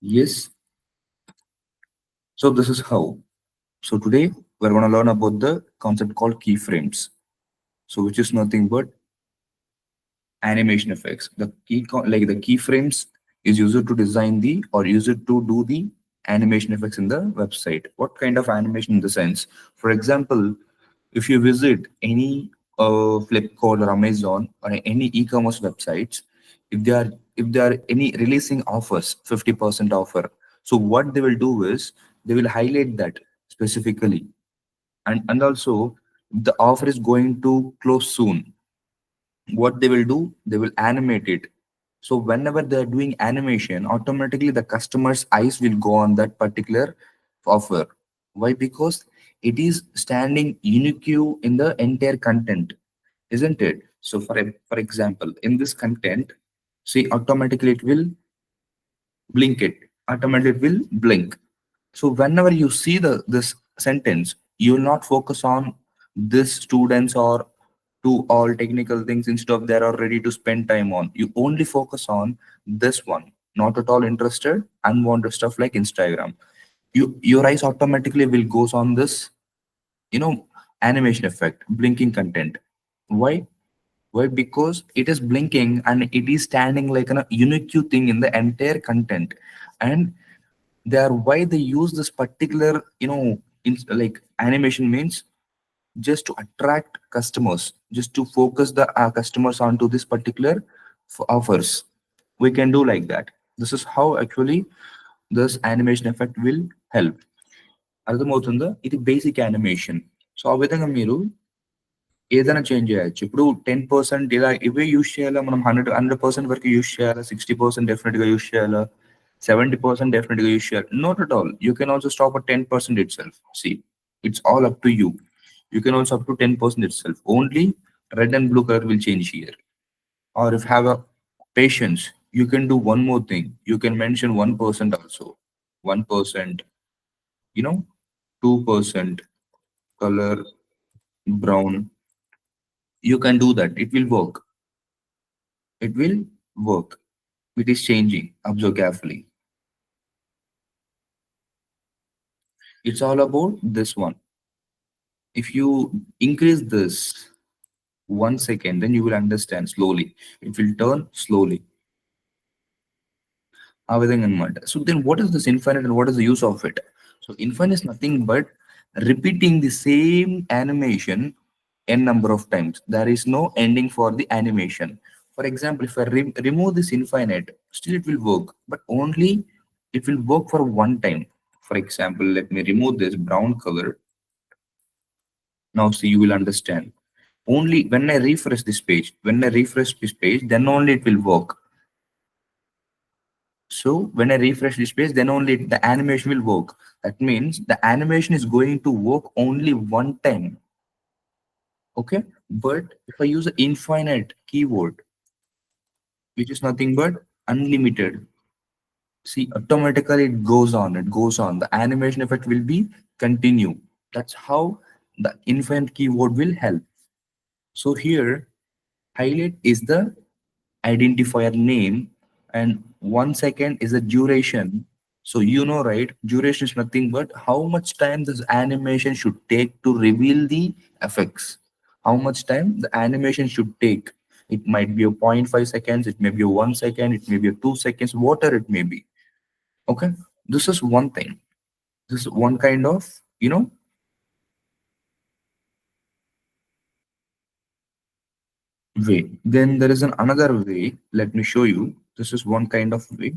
Yes. So this is how. So today we're going to learn about the concept called keyframes. So which is nothing but animation effects. Like the keyframes is used to design the or used to do the animation effects in the website. What kind of animation in the sense? For example, if you visit any Flipkart or Amazon or any e-commerce websites, if they are if they are any releasing offers, 50% offer. So what they will do is they will highlight that specifically, and also the offer is going to close soon. What they will do, they will animate it. So whenever they're doing animation, automatically the customer's eyes will go on that particular offer. Why? Because it is standing unique in the entire content, isn't it? So for example, in this content, see, automatically it will blink it, automatically it will blink. So whenever you see the this sentence, you will not focus on this students or to all technical things instead of they are ready to spend time on. You only focus on this one, not at all interested, unwanted stuff like Instagram. Your eyes automatically will goes on this, you know, animation effect, blinking content. Why? Why? Because it is blinking and it is standing like a unique thing in the entire content. And they are why they use this particular, like animation means just to attract customers, just to focus the customers onto this particular offers. We can do like that. This is how actually this animation effect will help. అర్థమవుతుందా? ఇది basic animation. So ఆ విధంగా మీరు ఏదైనా change చేయొచ్చు. ఇప్పుడు 10% ఇలా ఇవే యూజ్ చేయాలా, మనం 100% వరకు యూజ్ చేయాలా, 60% డెఫినెట్ గా యూజ్ చేయాలా, 70% డెఫినెట్ గా యూజ్ చేయాలి? Not at all. You can also stop at 10% itself. See, it's all up to you. You can also up to 10% itself. Only red and blue color will change here. Or if have a patience, you can do one more thing. You can mention 1% also. 1%, you know, 2% color brown. You can do that. It will work. It will work. It is changing. Observe carefully. It's all about this one. If you increase this 1 second, then you will understand slowly. It will turn slowly. ఆ విధంగా అనమాట. So then what is this infinite and what is the use of it? So infinite is nothing but repeating the same animation n number of times. There is no ending for the animation. For example, if I remove this infinite, still it will work, but only it will work for one time. For example, let me remove this brown color. Now see, you will understand. Only when I refresh this page, then only it will work. So when I refresh this page, then only the animation will work. That means the animation is going to work only one time. Okay. But if I use an infinite keyword, which is nothing but unlimited, see, automatically it goes on, it goes on. The animation effect will be continue. That's how the infinite keyword will help. So here, highlight is the identifier name, and 1 second is the duration. So you know, right? Duration is nothing but how much time this animation should take to reveal the effects. How much time the animation should take. It might be a 0.5 seconds, it may be a 1 second, it may be a 2 seconds, whatever it may be. Okay, this is one thing. This is one kind of, way. Then there is another way. Let me show you. This is one kind of way,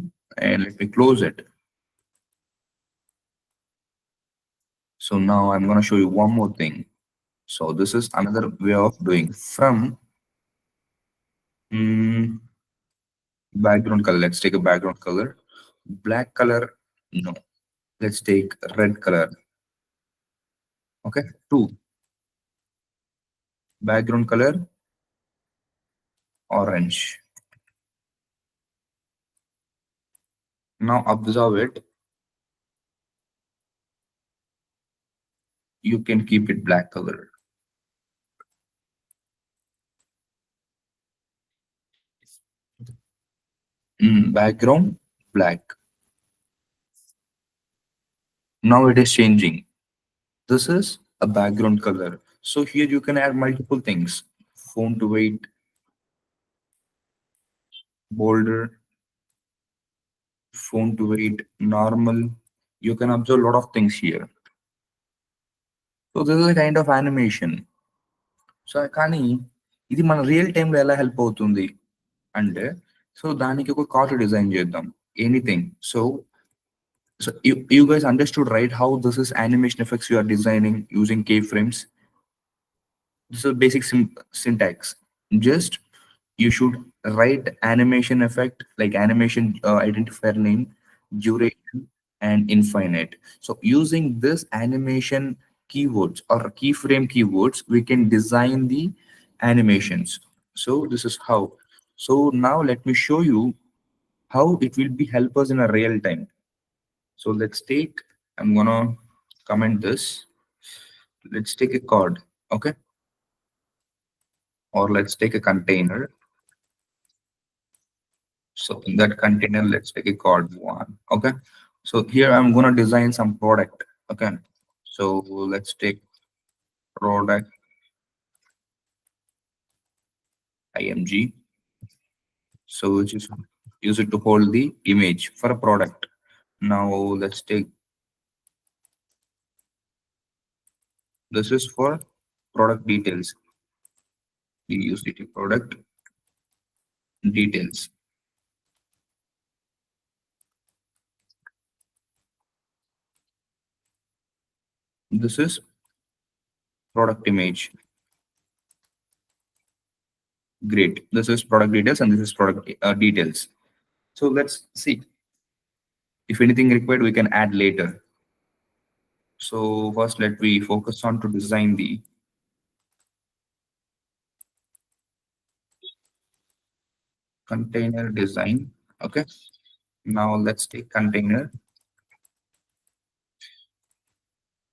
and let me close it. So now I'm going to show you one more thing. So this is another way of doing from mm, background color. Let's take a background color. Black color, no. Let's take red color. Okay, two. Background color, orange. Now observe it. You can keep it black color. Background, black. now it is changing. This is a background color. So here you can add multiple things. Font weight, bolder, font weight, normal. You can observe a lot of things here. So this is a kind of animation. So కానీ ఇది మన real టైంలో ఎలా help అవుతుంది అంటే, so దానికి ఒక cart design చేద్దాం. Anything. So you guys understood, right, how this is animation effects you are designing using keyframes. This is basic syntax. Just you should write animation effect like animation identifier name, duration, and infinite. So using this animation keywords or keyframe keywords, we can design the animations. So this is how. So now let me show you how it will be help us in a real time. So let's take, I'm gonna comment this. Let's take a card, okay? Or let's take a container. So in that container, let's take a card one. Okay. So here I'm gonna design some product. Okay. So let's take product img. So which is use it to hold the image for a product. Now let's take, this is for product details. We use it product details. This is product image. Great. This is product details and this is product details. So let's see. If anything required, we can add later. So first, let me focus on to design the container design. Okay. Now let's take container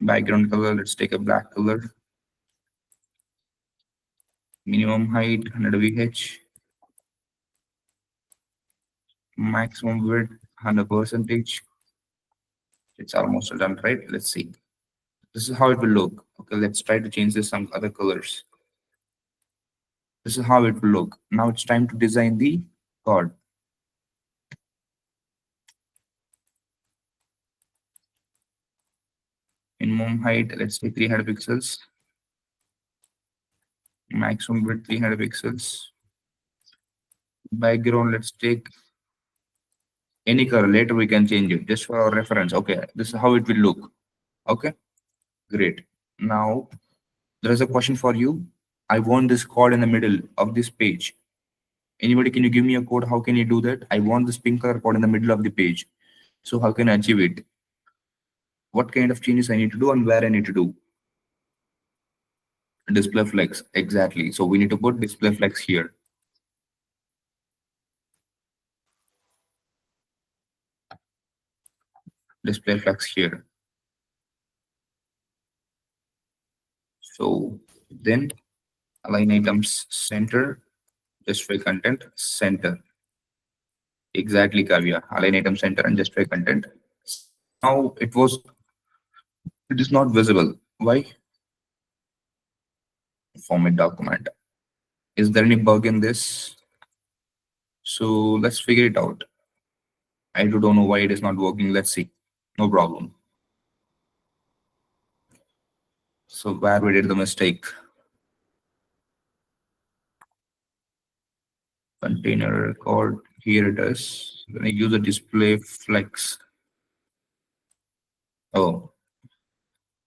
background color. Let's take a black color. Minimum height 100 VH. Maximum width 100 percentage. It's almost done, right? Let's see. This is how it will look. Okay, let's try to change this some other colors. This is how it will look. Now it's time to design the card. Minimum height, let's say 300 pixels. Maximum width 300 pixels. Background, let's take any color. Later we can change it just for our reference. Okay, this is how it will look. Okay, great. Now there is a question for you. I want this code in the middle of this page. Anybody, can you give me a code? How can you do that? I want this pink color code in the middle of the page. So how can I achieve it? What kind of changes I need to do and where I need to do? Display flex, exactly. So we need to put display flex here. Display flex here. So then align items center, justify content center. Exactly, Kavya. Align item center and justify content. Now it is not visible. Why? Format document. Is there any bug in this? So let's figure it out. I don't know why it is not working. Let's see. No problem. So where we did the mistake? Container record. Here it is. When I use a display flex. Oh,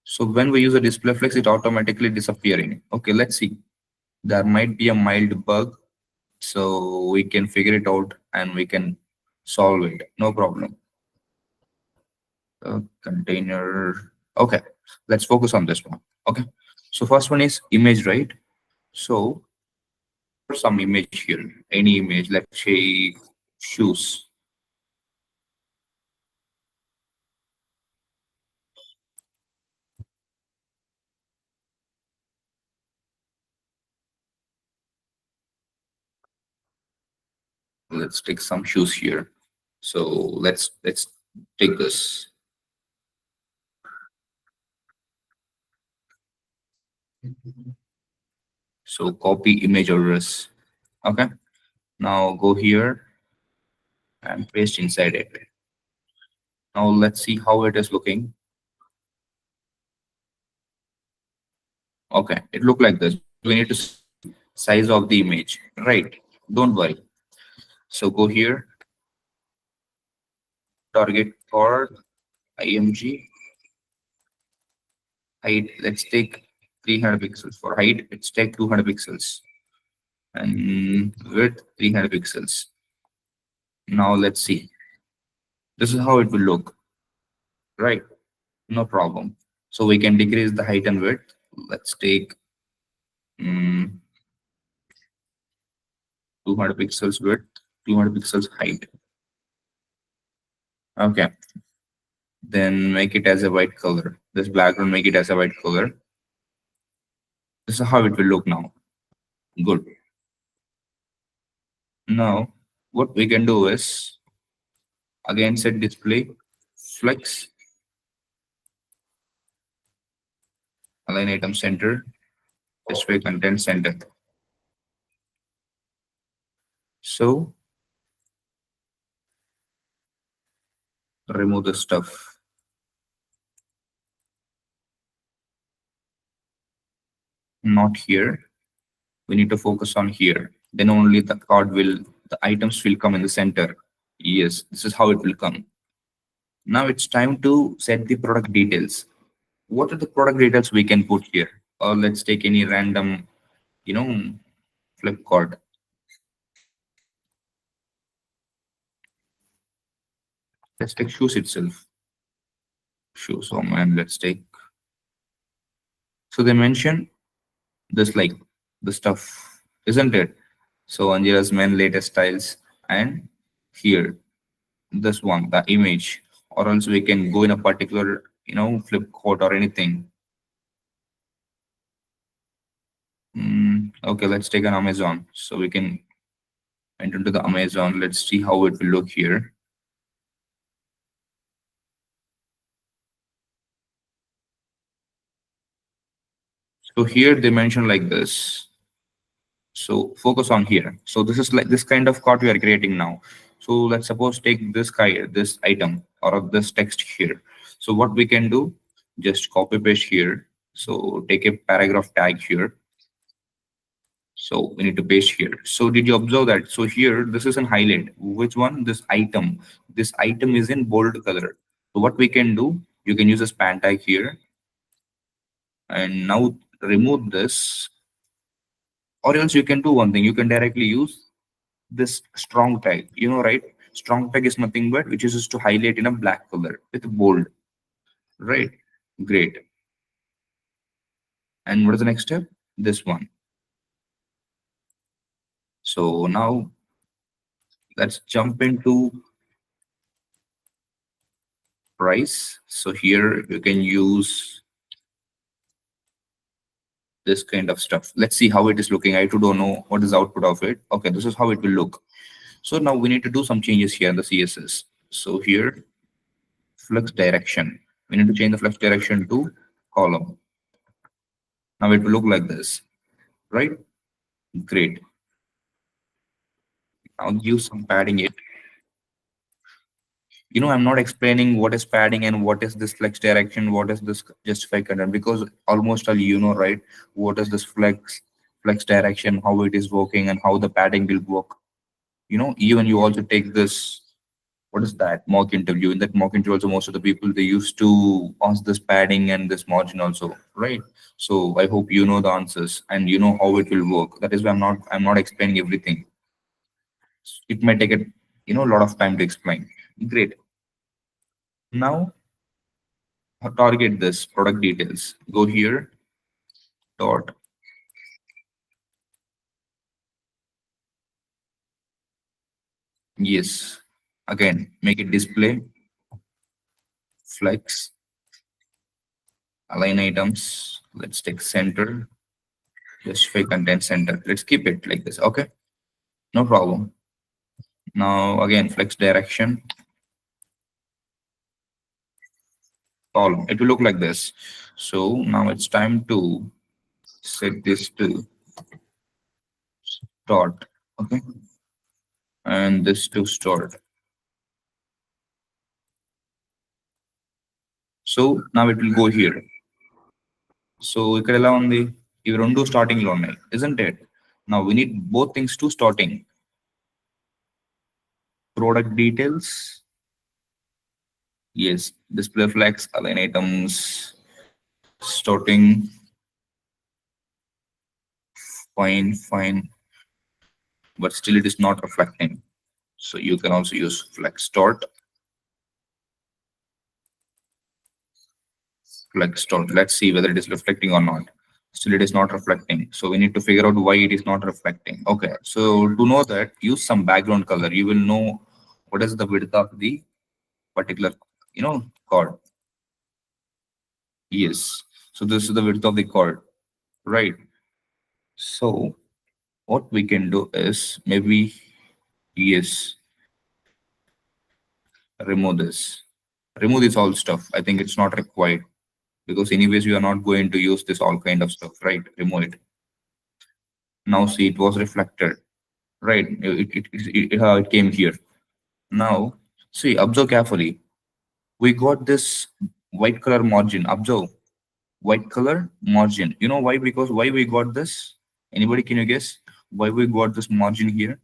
so when we use a display flex, it automatically disappearing. Okay, let's see. There might be a mild bug, so we can figure it out and we can solve it. No problem. Container. Okay, let's focus on this one. Okay, so first one is image, right? So some image here, any image, let's say shoes. Let's take some shoes here. So let's take this. So copy image address. Okay. Now go here and paste inside it. Now let's see how it is looking. Okay, it look like this, but we need to see size of the image, right? Don't worry. So go here, target for img height. Let's take 300 pixels for height. Let's take 200 pixels and width 300 pixels. Now let's see. This is how it will look, right? No problem. So we can decrease the height and width. Let's take 200 pixels width, 200 pixels height. Okay. Then make it as a white color. This background, make it as a white color. This is how it will look now. Good. Now, what we can do is again set display, flex, align item center, display content center. So remove the stuff. Not here. We need to focus on here. Then only the items will come in the center. Yes, this is how it will come. Now it's time to set the product details. What are the product details we can put here? Or let's take any random, you know, Flipkart. Let's take shoes itself. Shoes. Oh man, let's take. So they mention this like the stuff, isn't it? So Anjira's men latest styles, and here this one, the image, or else we can go in a particular, Flipkart or anything. Okay, let's take an Amazon. So we can enter into the Amazon. Let's see how it will look here. So here they mention like this. So focus on here. So this is like this kind of cart we are creating now. So let's suppose take this item or this text here. So what we can do, just copy paste here. So take a paragraph tag here. So we need to paste here. So did you observe that? So here, this is in highlight. Which one? This item. This item is in bold color. So what we can do, you can use a span tag here. And now remove this. Or else you can do one thing. You can directly use this strong tag. You know, right? Strong tag is nothing but which is just to highlight in a black color with bold. Right? Great. And what is the next step? This one. So now let's jump into price. So here you can use this kind of stuff. Let's see how it is looking. I too don't know what is the output of it. Okay, this is how it will look. So now we need to do some changes here in the CSS. So here, flux direction. We need to change the flux direction to column. Now it will look like this, right? Great. Now give some padding it. I'm not explaining what is padding and what is this flex direction, what is this justify content, because almost all right, what is this flex direction, how it is working, and how the padding will work. Even you also take this, what is that, mock interview. In that mock interview also, most of the people, they used to ask this padding and this margin also, right? So I hope you know the answers and you know how it will work. That is why I'm not explaining everything. It might take a lot of time to explain. Great. Now target this product details. Go here, dot. Yes. Again, make it display, flex, align items. Let's take center, justify content center. Let's keep it like this. Okay. No problem. Now again, flex direction, column. It will look like this. So now it's time to set this to start. Okay, and this to start. So now it will go here. So ఇక్కడ ఎలా ఉంది, ఇవి రెండు starting లో ఉన్నాయి, isn't it? Now we need both things to starting. Product details, yes. Display flex, align items, starting, fine, but still it is not reflecting. So you can also use flex start. Flex start. Let's see whether it is reflecting or not. Still it is not reflecting. So we need to figure out why it is not reflecting. Okay. So to know that, use some background color. You will know what is the width of the particular, chord. Yes. So this is the width of the chord, right? So what we can do is maybe, yes, remove this. Remove this all stuff. I think it's not required because anyways you are not going to use this all kind of stuff, right? Remove it. Now see, it was reflected, right? It came here. Now see, observe carefully. We got this white color margin. Observe, white color margin. You know why? Because why we got this? Anybody can you guess why we got this margin here?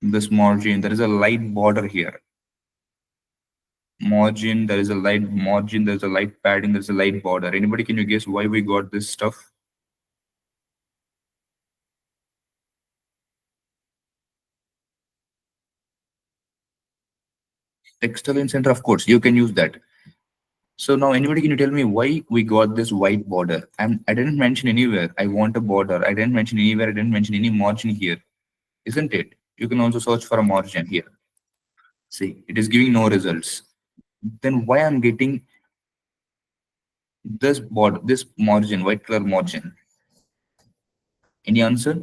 This margin, there is a light border here. Margin, there is a light margin, there's a light padding, there's a light border. Anybody can you guess why we got this stuff? Textile in center, of course, you can use that. So now anybody can you tell me why we got this white border? I didn't mention anywhere I want a border. I didn't mention anywhere, I didn't mention any margin here, isn't it? You can also search for a margin here. See, it is giving no results. Then why I'm getting this border, this margin, white color margin? Any answer?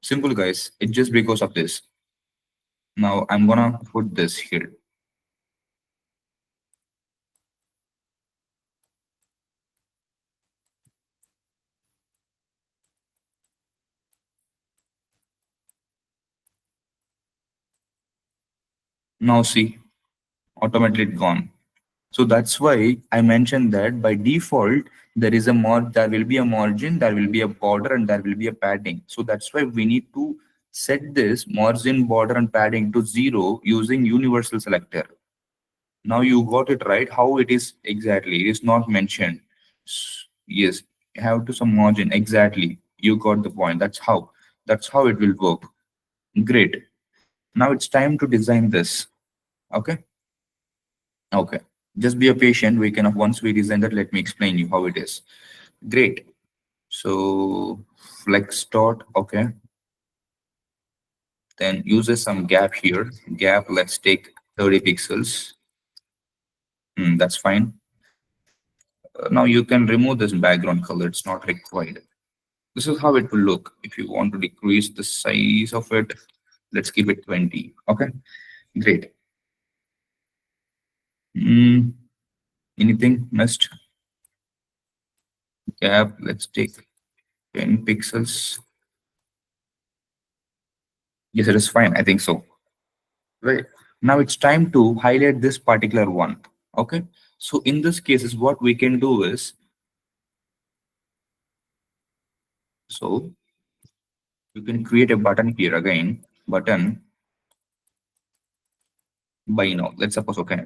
Simple, guys. It's just because of this. Now I'm gonna put this here. Now see, automatically gone. So that's why I mentioned that by default, there will be a margin, there will be a border, and there will be a padding. So that's why we need to set this margin, border, and padding to 0 using universal selector. Now you got it right. How it is exactly? It is not mentioned. Yes, you have to some margin. Exactly. You got the point. That's how. That's how it will work. Great. Now it's time to design this. Okay. Okay. Just be a patient. We can once we design that, let me explain you how it is. Great. So flex dot. Okay. Then uses some gap here. Gap. Let's take 30 pixels. That's fine. Now you can remove this background color. It's not required. This is how it will look. If you want to decrease the size of it, let's keep it 20. Okay. Great. Anything missed? Gap. Let's take 10 pixels. Yes, it is fine. I think so. Right. Now it's time to highlight this particular one. Okay. So in this case is what we can do is, so you can create a button here again, button buy now. Let's suppose, okay.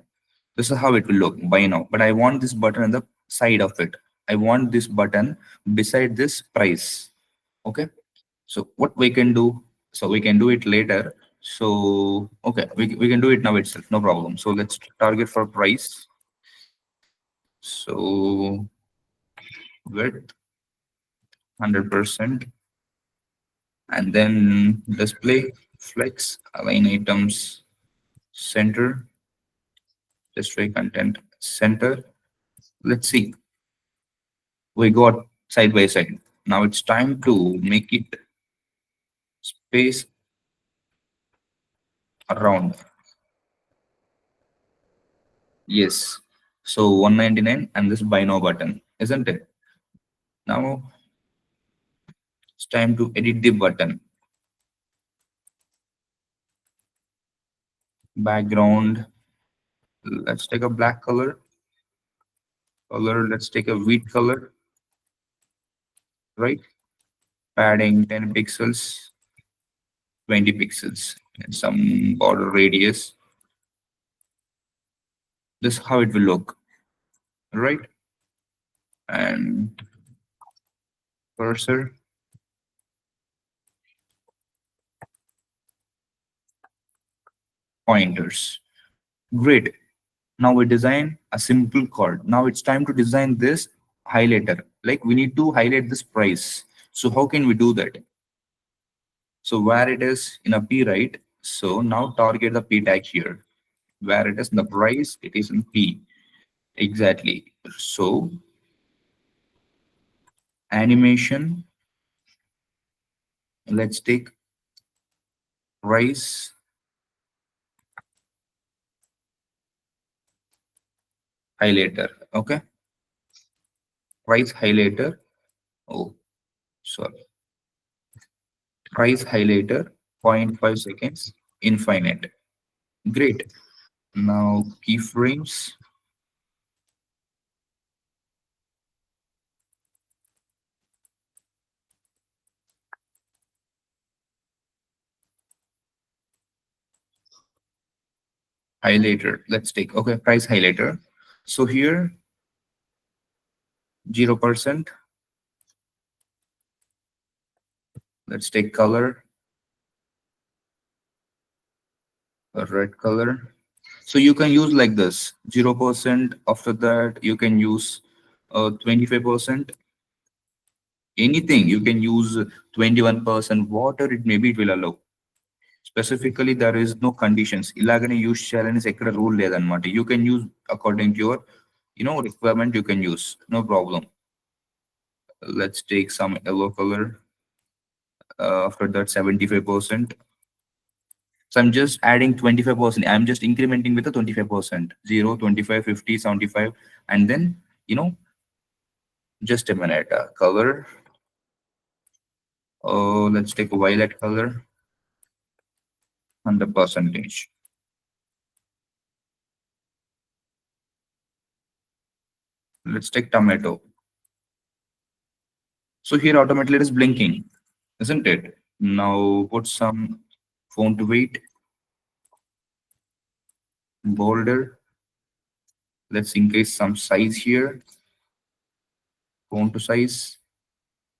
This is how it will look, buy now. But I want this button on the side of it. I want this button beside this price. Okay. So what we can do, so we can do it later. So, okay, we can do it now itself, no problem. So let's target for price. So width 100%, and then display flex, align items center, display content center. Let's see, we got side by side. Now it's time to make it space around. Yes, So 199 and this buy now button, isn't it? Now it's time to edit the button. Background, let's take a black color. Color, let's take a wheat color, right? Padding 10 pixels, 20 pixels, and some border radius. This is how it will look, right? And cursor, pointers. Great. Now we design a simple card. Now it's time to design this highlighter. Like we need to highlight this price. So how can we do that? So where it is in a P, right? So now target the P tag here. Where it is in the price, it is in P. Exactly. So animation, let's take price highlighter. Okay. Price highlighter. Oh, sorry. Price highlighter, 0.5 seconds, infinite. Great. Now keyframes, highlighter. Let's take, okay, price highlighter. So here 0%. Let's take color, a red color. So you can use like this 0%. After that, you can use 25%. Anything you can use 21%, whatever it may be, it will allow. Specifically, there is no conditions. ఇలాగనే use చేయాలని ఎక్కడ rule లేదన్నమాట. You can use according to your requirement. You can use, no problem. Let's take some yellow color. After that 75%. So I'm just adding 25%. I'm just incrementing with the 25%. 0, 25, 50, 75, and then just a minute. Color. Oh, let's take a violet color. 100%. Let's take tomato. So here automatically it is blinking, isn't it? Now put some font weight, bolder. Let's increase some size here. Font size.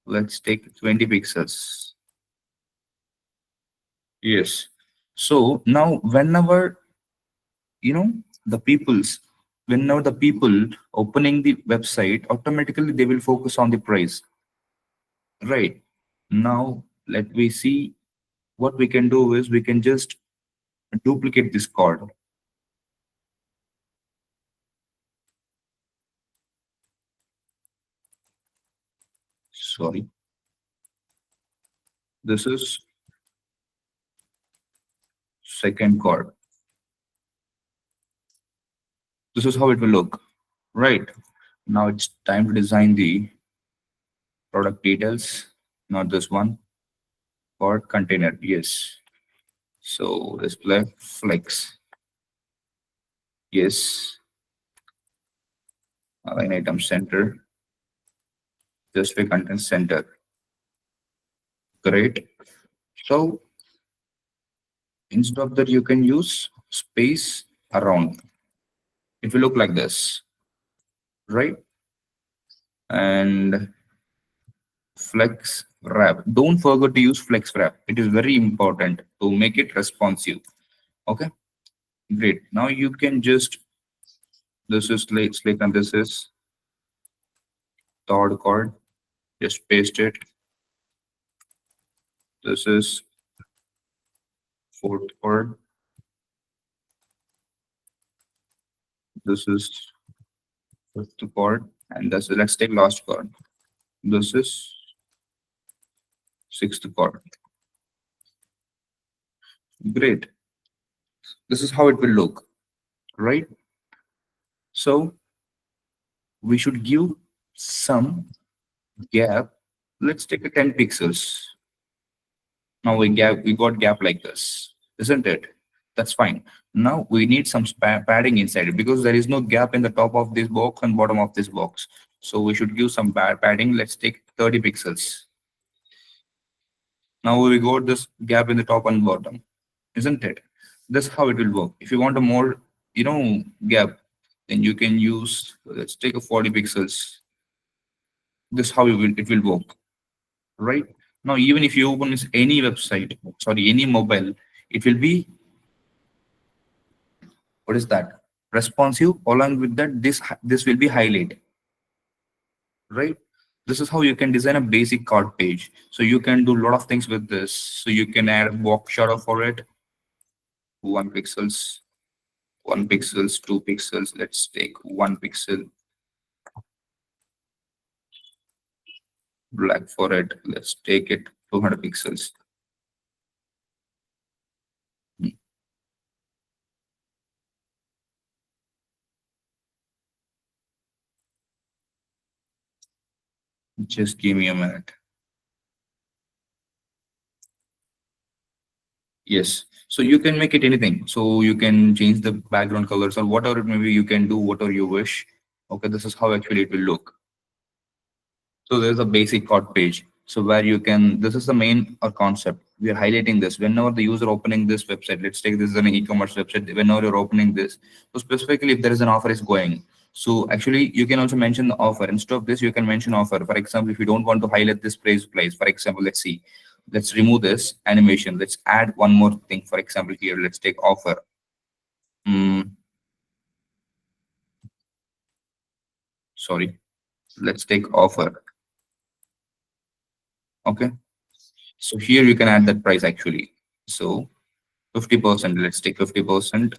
Let's take 20 pixels. Yes. So now you know the people's whenever the people opening the website, automatically they will focus on the price, right? Now let me see what we can do is we can just duplicate this card. Sorry, this is second card. This is how it will look, right? Now it's time to design the product details, not this one. Or container, yes. So display flex, yes. Align item center, display content center. Great. So instead of that, you can use space around. It will look like this, right? And flex wrap. Don't forget to use flex wrap. It is very important to make it responsive. Okay, great. Now you can just, this is Slate and this is third chord. Just paste it. This is fourth chord. This is fifth chord. And this is, let's take last chord. This is sixth chord. Great. This is how it will look, right? So we should give some gap. Let's take a 10 pixels. Now we got gap like this, isn't it? That's fine. Now we need some padding inside it because there is no gap in the top of this box and bottom of this box. So we should give some padding. Let's take 30 pixels. Now we got this gap in the top and bottom, isn't it? That's how it will work. If you want a more, gap, then you can use, let's take a 40 pixels. This how it will work, right? Now, even if you open this any website, sorry, any mobile, it will be, what is that? Responsive. Along with that, this will be highlighted, right? This is how you can design a basic card page. So you can do a lot of things with this. So you can add a box shadow for it, 1 pixels, 1 pixels, 2 pixels. Let's take 1 pixel, black for it. Let's take it 200 pixels. Just give me a minute. Yes. So you can make it anything. So you can change the background colors or whatever it may be. You can do whatever you wish. Okay, this is how actually it will look. So there's a basic code page. So where you can, this is the main concept. We are highlighting this whenever the user opening this website. Let's take this as an e-commerce website. Whenever you're opening this, so specifically if there is an offer is going. So actually you can also mention the offer. Instead of this, you can mention offer. For example, if you don't want to highlight this place, for example, let's see. Let's remove this animation. Let's add one more thing. For example, here, let's take offer. Sorry. Let's take offer. Okay. So here you can add that price actually. So 50%, let's take 50%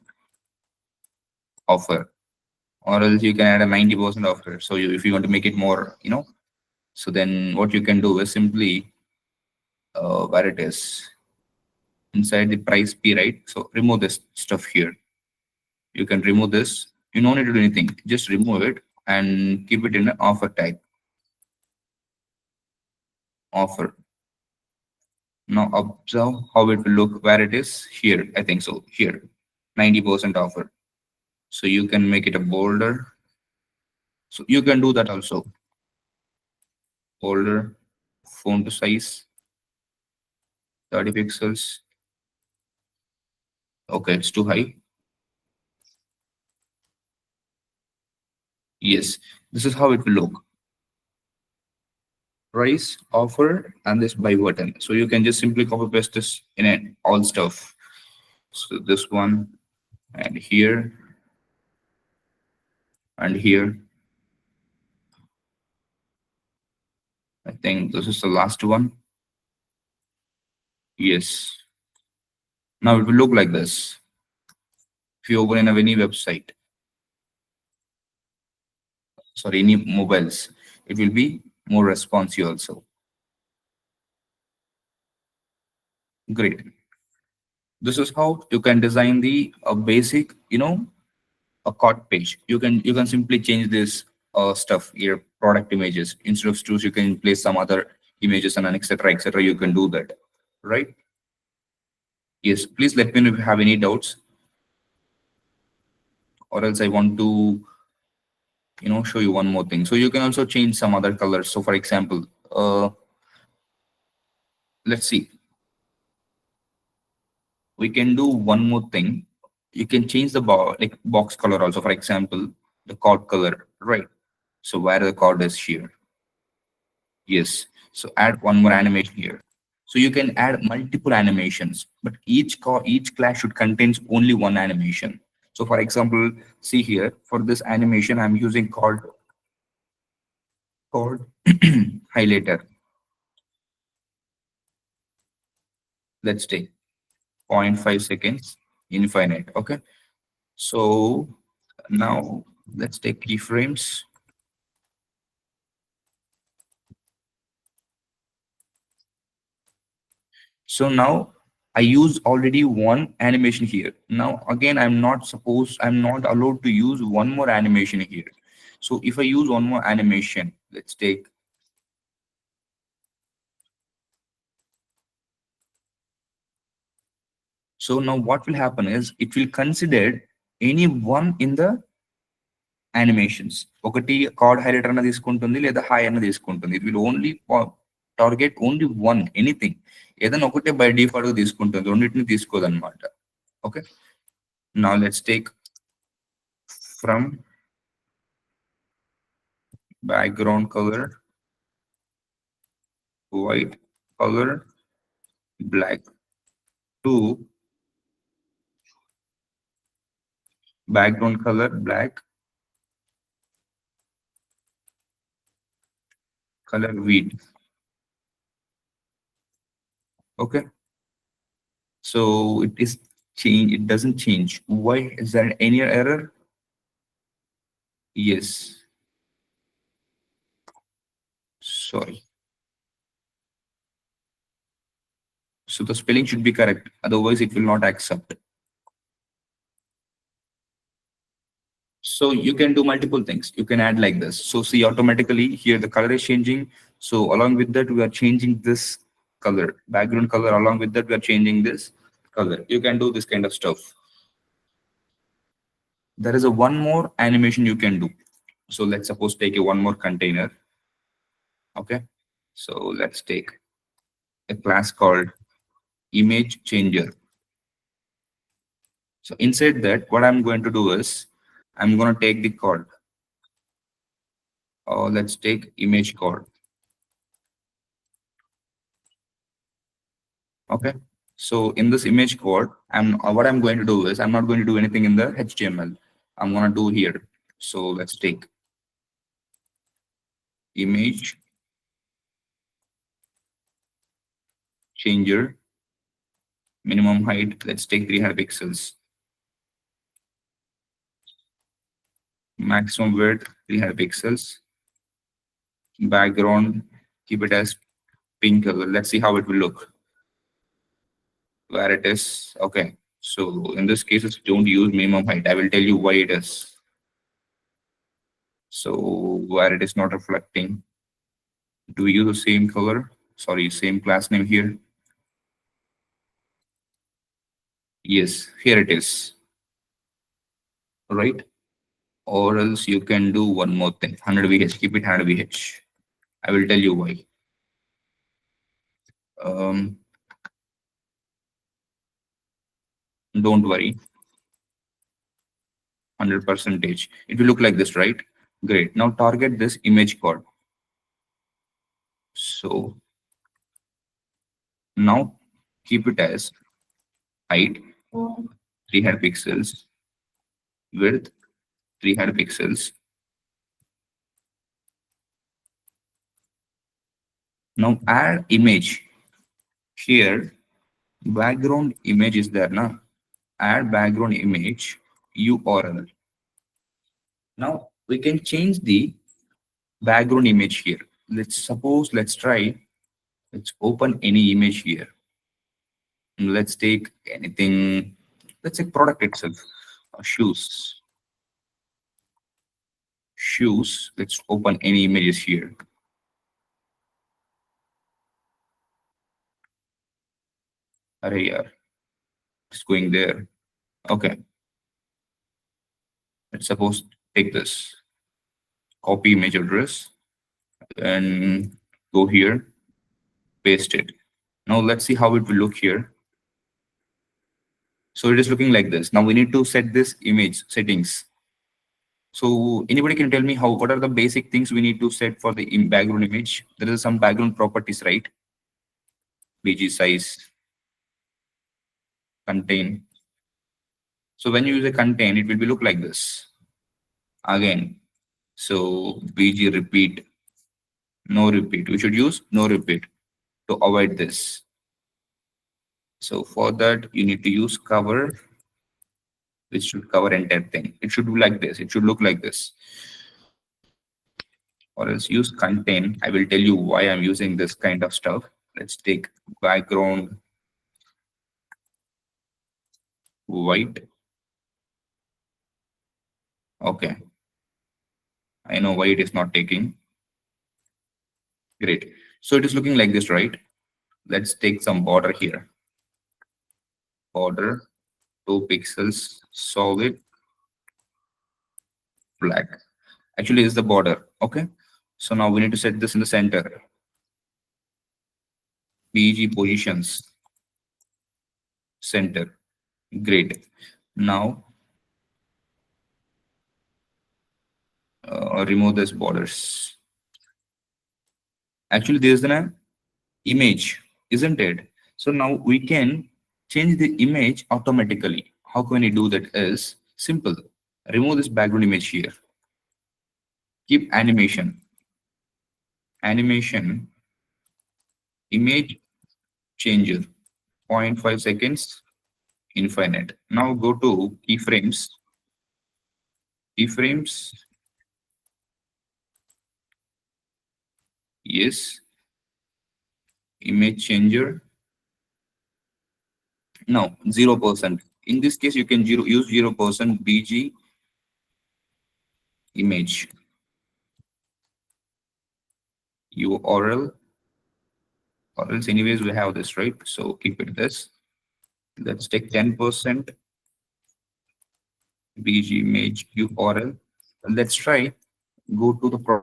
offer, or else you can add a 90% offer. So if you want to make it more, so then what you can do is simply where it is inside the price P, right? So remove this stuff here. You can remove this. You don't need to do anything. Just remove it and keep it in an offer tag. Offer. Now observe how it will look where it is here. I think so. Here, 90% offer. So you can make it a bolder. So you can do that also. Bolder, font size, 30 pixels. Okay, it's too high. Yes, this is how it will look. Price, offer, and this buy button. So you can just simply copy paste this in all stuff. So this one, and here, and here. I think this is the last one. Yes. Now it will look like this. If you open in any website, sorry, any mobiles, it will be more responsive also. Great. This is how you can design the basic, a cart page. You can simply change this stuff here, product images. Instead of choose, you can place some other images and etc. etc. You can do that, right? Yes. Please let me know if you have any doubts, or else I want to show you one more thing. So you can also change some other colors. So for example, let's see. We can do one more thing. You can change the box color also. For example, the card color, right? So where the card is here. Yes. So add one more animation here. So you can add multiple animations, but each class should contains only one animation. So for example, see here for this animation, I'm using called highlighter. Let's take 0.5 seconds, infinite. Okay. So now let's take keyframes. So now I use already one animation here. Now again, I'm not allowed to use one more animation here. So if I use one more animation, let's take. So now what will happen is it will consider any one in the animations. ఒకటి card highlighter అన్న తీసుకుంటుంది లేదా hi అన్న తీసుకుంటుంది. It will only target only one anything. ఏదైనా ఒకటే by default గా తీసుకుంటుంది, రెండింటిని తీసుకోదన్నమాట. Okay, now let's take from background colour white colour black to background color black color wheat. Okay, so it is change, it doesn't change. Why is there any error? Yes, sorry. So the spelling should be correct, otherwise it will not accept. So you can do multiple things. You can add like this. So see, automatically here the color is changing. So along with that, we are changing this color, background color. Along with that, we are changing this color. You can do this kind of stuff. There is a one more animation you can do. So let's suppose take a one more container. Okay, so let's take a class called image changer. So inside that, what I'm going to do is I'm going to take the code. Let's take image code. Okay, so in this image code, what I'm going to do is I'm not going to do anything in the HTML. I'm going to do here. So let's take image changer, minimum height. Let's take 300 pixels. Maximum width 300 pixels. Background, keep it as pink color. Let's see how it will look. Where it is. Okay, so in this case, don't use minimum height. I will tell you why it is. So where it is not reflecting, do we use the same color? Sorry, same class name here. Yes, here it is. Right? Or else you can do one more thing. 100 VH, keep it 100 VH. I will tell you why. Don't worry. 100 percentage. It will look like this, right? Great. Now target this image code. So now keep it as height 300 pixels, width 300 pixels. Now add image. Here background image is there now. Add background image URL. Now we can change the background image here. Let's try. Let's open any image here. Let's take anything. Let's take product itself. Shoes. Shoes. Let's open any images here. Array, yeah. It's going there. Okay. Let's suppose take this. Copy image address and go here. Paste it. Now let's see how it will look here. So it is looking like this. Now we need to set this image settings. So anybody can tell me what are the basic things we need to set for the background image? There is some background properties, right? BG size, contain. So when you use a contain, it will be look like this. Again, so BG repeat, no repeat. We should use no repeat to avoid this. So for that, you need to use cover, which should cover entire thing. It should be like this. It should look like this. Or else use contain. I will tell you why I'm using this kind of stuff. Let's take background white. Okay. I know why it is not taking. Great. So it is looking like this, right? Let's take some border here. Border, 2 pixels, solid, black. Actually, is the border. Okay. So now we need to set this in the center. PG positions, center. Great. Now remove this borders. Actually, there is an image, isn't it? So now we can change the image automatically. How can we do that? Is simple. Remove this background image here. Keep animation. Animation image changer. zero point 0.5 seconds. Infinite. Now go to keyframes. Keyframes. Yes. Image changer. No, 0%. In this case, you can use 0% BG image URL, or else anyways we have this, right? So keep it this. Let's take 10% BG image URL. Let's try. Go to the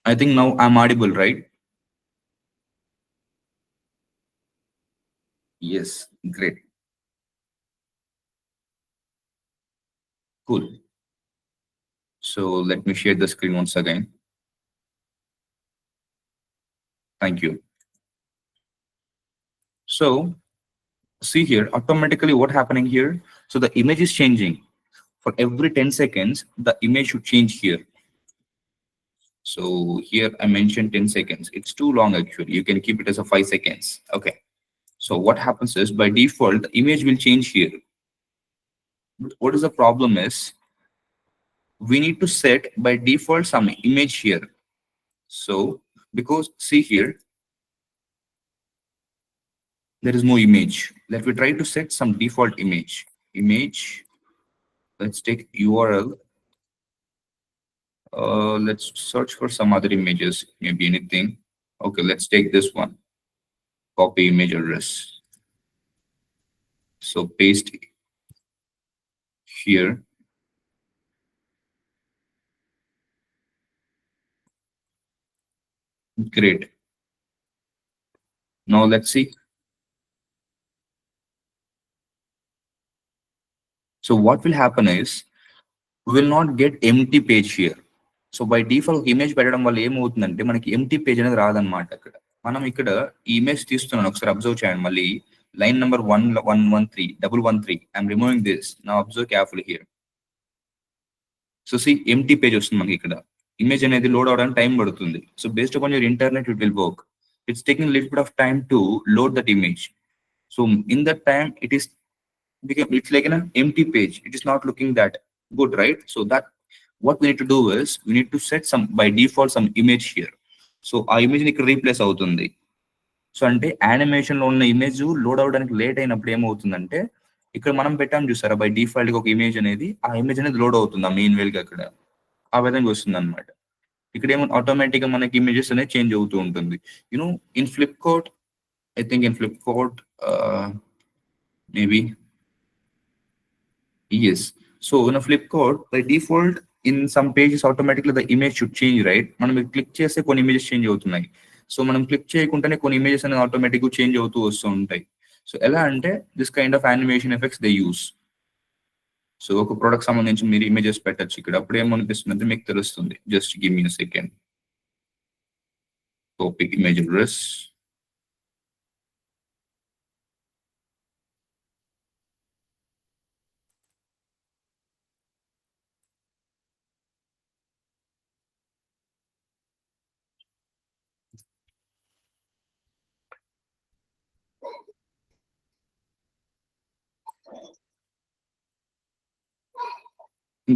I think now I'm audible, right? Yes, great. Cool. So let me share the screen once again. Thank you. So see here, automatically what happening here? So the image is changing. For every 10 seconds, the image should change here. So here I mentioned 10 seconds. It's too long actually. You can keep it as a 5 seconds. Okay. So what happens is by default, the image will change here. But what is the problem is we need to set by default some image here. So because see here, there is no image. Let me try to set some default image. Image, let's take URL. Let's search for some other images, maybe anything. Okay, let's take this one. Copy image address. So paste here. Great. Now let's see. So what will happen is we will not get empty page here. So by default image పెట్టడం వల్ల ఏమవుతుందంటే మనకి empty page అనేది రాదనమాట. ఇక్కడ మనం ఇక్కడ ఈ ఇమేజ్ తీస్తున్నాను, ఒకసారి అబ్జర్వ్ చేయండి. మళ్ళీ line number 113 I'm removing this. నా observe careful here. So see empty page వస్తుంది మనకి ఇక్కడ. ఇమేజ్ అనేది లోడ్ అవడానికి టైం పడుతుంది. So based upon your internet it will work. It's taking little bit of time to load that image. So in that time it's like an empty page. It is not looking that good, right? So that what we need to do is we need to set some by default some image here. So our image ni replace avutundi. So ante animation lo unna image load avvadaniki late ayinappudu em avutundi ikkada manam pettam chusara by default oka image anedi aa image anedi load avutundi main wheel ga akkada aa vidhanga vastundi annamata. ikkada em automatic ga manaki images anedi change avutu untundi. You know, in Flipkart, I think in Flipkart maybe yes. So in a Flipkart, by default, in some pages automatically the image should change, right? మనం click చేస్తే కొన్ని images change అవుతున్నాయి. So మనం click చేయకుండానే కొన్ని images అనేది automatic గా change అవుతూ వస్తూ ఉంటాయి. సో ఎలా అంటే this kind of animation effects they use. So ఒక ప్రొడక్ట్ సంబంధించి మీరు ఇమేజెస్ పెట్టచ్చు ఇక్కడ. అప్పుడు ఏమనిపిస్తుంది అంటే మీకు తెలుస్తుంది. Just give me second. Copy image address.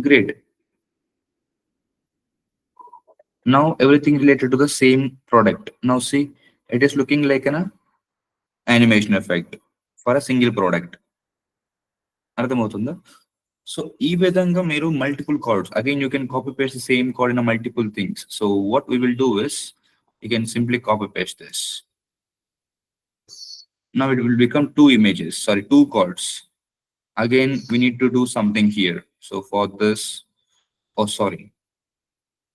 Great. Now everything related to the same product. Now see, it is looking like an animation effect for a single product. అర్థమవుతుందా? సో ఈ విధంగా మీరు multiple cards again you can copy paste the same card in multiple things. So what we will do is you can simply copy paste this. Now it will become two images, sorry, two cards. Again, we need to do something here. So for this, oh sorry,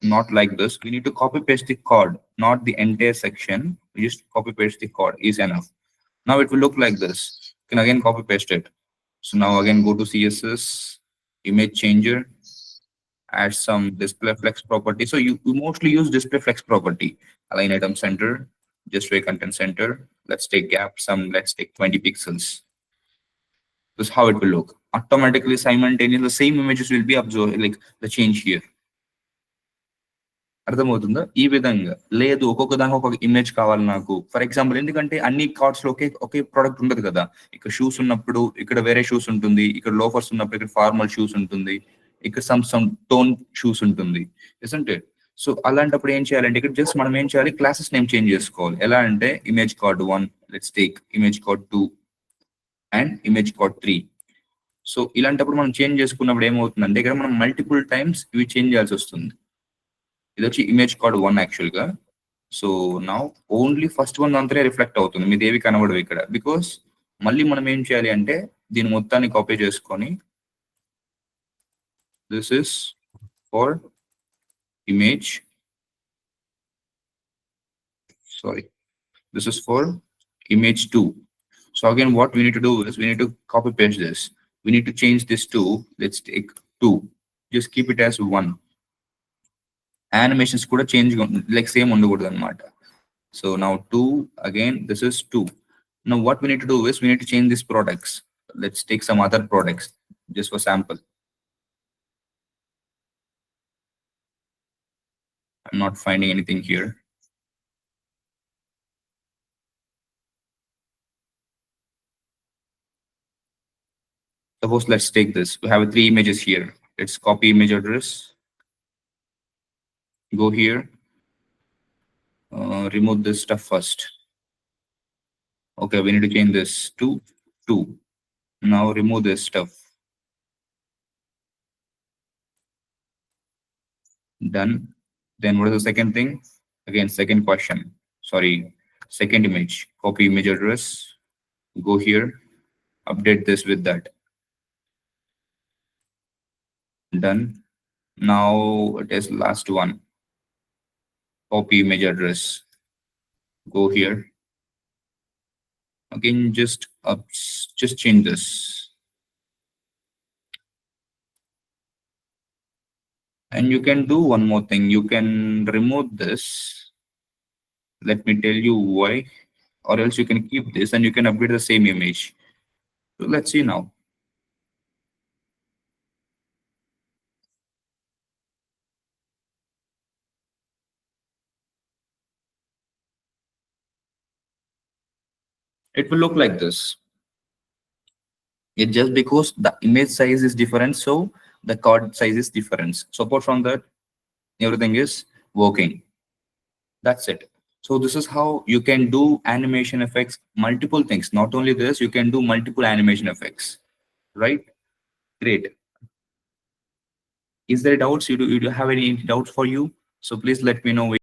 not like this. We need to copy paste the card, not the entire section. We just copy paste the card is enough. Now it will look like this. You can again copy paste it. So now again go to CSS, image changer, add some display flex property. So you mostly use display flex property. Align item center, justify content center. Let's take gap some, let's take 20 pixels. This is how it will look. Automatically simultaneously the same images will be absorbed, like the change here. అర్థమవుతుందా? ఈ విధంగా లేదు ఒక్కొక్క దానికి ఒక్కొక్క image కావాలి నాకు. For example ఎందుకంటే అన్ని కార్డ్స్ లో ఒకే ప్రోడక్ట్ ఉండదు కదా. ఇక్కడ షూస్ ఉన్నప్పుడు ఇక్కడ వేరే షూస్ ఉంటుంది, ఇక్కడ లోఫర్స్ ఉన్నప్పుడు ఇక్కడ ఫార్మల్ షూస్ ఉంటుంది, ఇక్కడ సమ్ టోన్ షూస్ ఉంటుంది, ఇజంట్ ఇట్? సో అలాంటప్పుడు ఏం చేయాలంటే ఇక్కడ జస్ట్ మనం ఏం చేయాలి, క్లాసెస్ నేమ్ చేంజ్ చేసుకోవాలి. ఎలా అంటే image card 1, let's take image card 2 and image card 3. So ఇలాంటప్పుడు మనం చేంజ్ చేసుకున్నప్పుడు ఏమవుతుందంటే ఇక్కడ మనం మల్టిపుల్ టైమ్స్ ఇవి చేంజ్ చేయాల్సి వస్తుంది. ఇది వచ్చి ఇమేజ్ కార్డ్ 1 యాక్చువల్ గా. So now only first one అంతనే రిఫ్లెక్ట్ అవుతుంది, మీది ఏవి కనబడవు ఇక్కడ. బికాస్ మళ్ళీ మనం ఏం చేయాలి అంటే దీని మొత్తాన్ని కాపీ చేసుకొని this is for image Sorry, this is for image 2. So again, what we need to do is we need to copy paste this. We need to change this to, let's take 2. Just keep it as 1. Animations could change like same ఉండకూడదు అన్నమాట. So now 2, again this is 2. Now what we need to do is we need to change these products. Let's take some other products just for sample. I'm not finding anything here. Suppose let's take this. We have 3 images here. Let's copy image address. Go here. Remove this stuff first. Okay, we need to change this to 2. Now remove this stuff. Done. Then what is the second thing? Again, second question. Sorry, second image. Copy image address. Go here. Update this with that. Done. Now it is last one. Copy image address. Go here. Again, just change this. And you can do one more thing. You can remove this. Let me tell you why. Or else you can keep this and you can upgrade the same image. So let's see now. It will look like this. It just because the image size is different, so the card size is different. So apart from that, everything is working. That's it. So this is how you can do animation effects, multiple things. Not only this, you can do multiple animation effects, right? Great. Is there doubts? You do have any doubts for you? So please let me know.